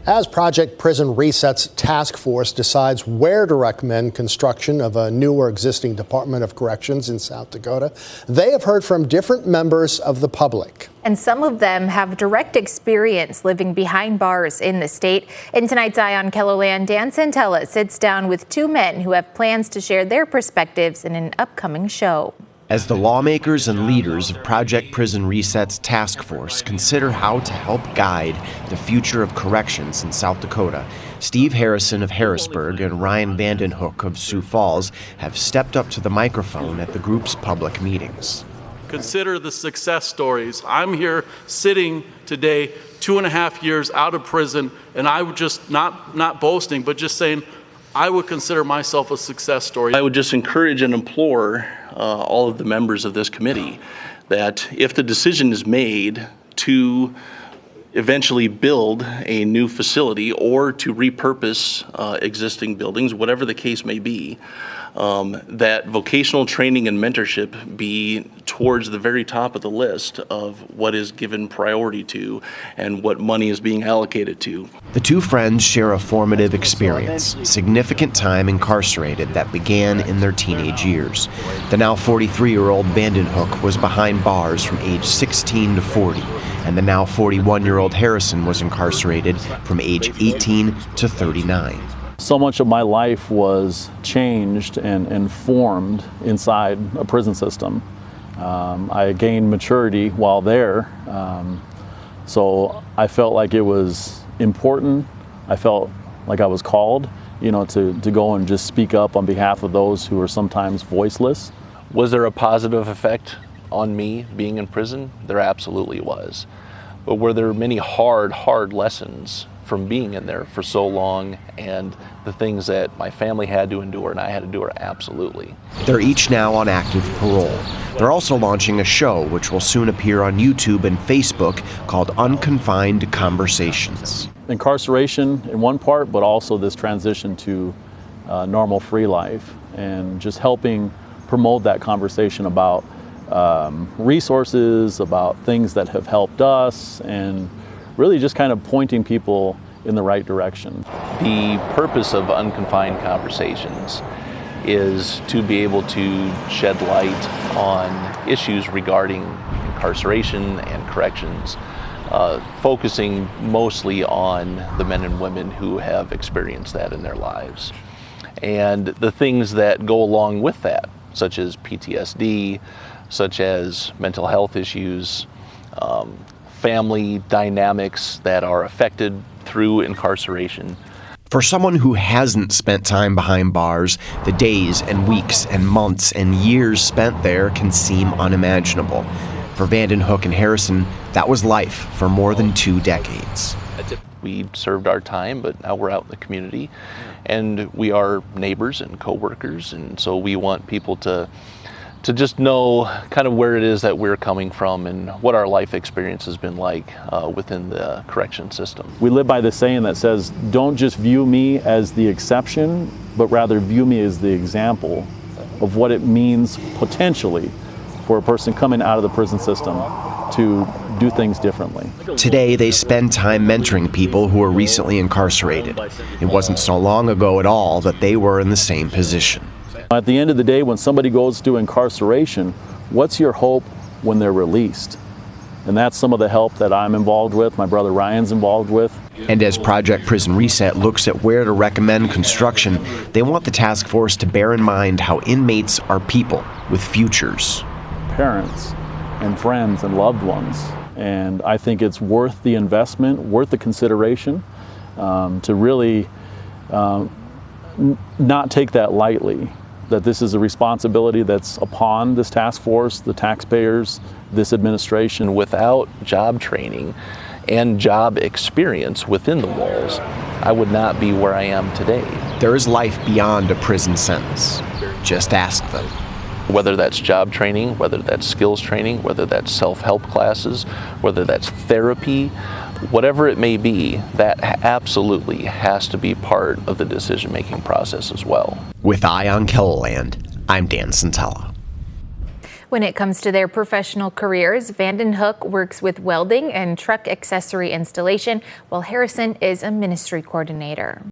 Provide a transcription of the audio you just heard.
As Project Prison Reset's task force decides where to recommend construction of a new or existing Department of Corrections in South Dakota, they have heard from different members of the public. And some of them have direct experience living behind bars in the state. In tonight's Eye on Keloland, Dan Santella sits down with two men who have plans to share their perspectives in an upcoming show. As the lawmakers and leaders of Project Prison Reset's task force consider how to help guide the future of corrections in South Dakota, Steve Harrison of Harrisburg and Ryan Vandenhoek of Sioux Falls have stepped up to the microphone at the group's public meetings. Consider the success stories. I'm here sitting today, 2.5 years out of prison, and I would just, not boasting, but just saying, I would consider myself a success story. I would just encourage and implore all of the members of this committee that if the decision is made to eventually build a new facility or to repurpose existing buildings, whatever the case may be, that vocational training and mentorship be towards the very top of the list of what is given priority to and what money is being allocated to. The two friends share a formative experience, significant time incarcerated that began in their teenage years. The now 43-year-old Vandenhoek was behind bars from age 16 to 40, and the now 41-year-old Harrison was incarcerated from age 18 to 39. So much of my life was changed and formed inside a prison system. I gained maturity while there, so I felt like it was important. I felt like I was called, to go and just speak up on behalf of those who are sometimes voiceless. Was there a positive effect on me being in prison? There absolutely was. But were there many hard lessons from being in there for so long, and the things that my family had to endure and I had to endure? Absolutely. They're each now on active parole. They're also launching a show which will soon appear on YouTube and Facebook called Unconfined Conversations. Incarceration in one part, but also this transition to normal free life, and just helping promote that conversation about resources, about things that have helped us, and really just kind of pointing people in the right direction. The purpose of Unconfined Conversations is to be able to shed light on issues regarding incarceration and corrections, focusing mostly on the men and women who have experienced that in their lives. And the things that go along with that, such as PTSD, such as mental health issues, family dynamics that are affected through incarceration. For someone who hasn't spent time behind bars, the days and weeks and months and years spent there can seem unimaginable. For Vandenhoek and Harrison, that was life for more than 2 decades. We served our time, but now we're out in the community, and we are neighbors and co-workers, and so we want people to just know kind of where it is that we're coming from and what our life experience has been like within the correction system. We live by the saying that says, don't just view me as the exception, but rather view me as the example of what it means potentially for a person coming out of the prison system to do things differently. Today, they spend time mentoring people who are recently incarcerated. It wasn't so long ago at all that they were in the same position. At the end of the day, when somebody goes to incarceration, what's your hope when they're released? And that's some of the help that I'm involved with, my brother Ryan's involved with. And as Project Prison Reset looks at where to recommend construction, they want the task force to bear in mind how inmates are people with futures. Parents and friends and loved ones. And I think it's worth the investment, worth the consideration, to really not take that lightly. That this is a responsibility that's upon this task force, the taxpayers, this administration. Without job training and job experience within the walls, I would not be where I am today. There is life beyond a prison sentence. Just ask them. Whether that's job training, whether that's skills training, whether that's self-help classes, whether that's therapy, whatever it may be, that absolutely has to be part of the decision-making process as well. With Eye on Keloland, I'm Dan Santella. When it comes to their professional careers, Vanden Hook works with welding and truck accessory installation, while Harrison is a ministry coordinator.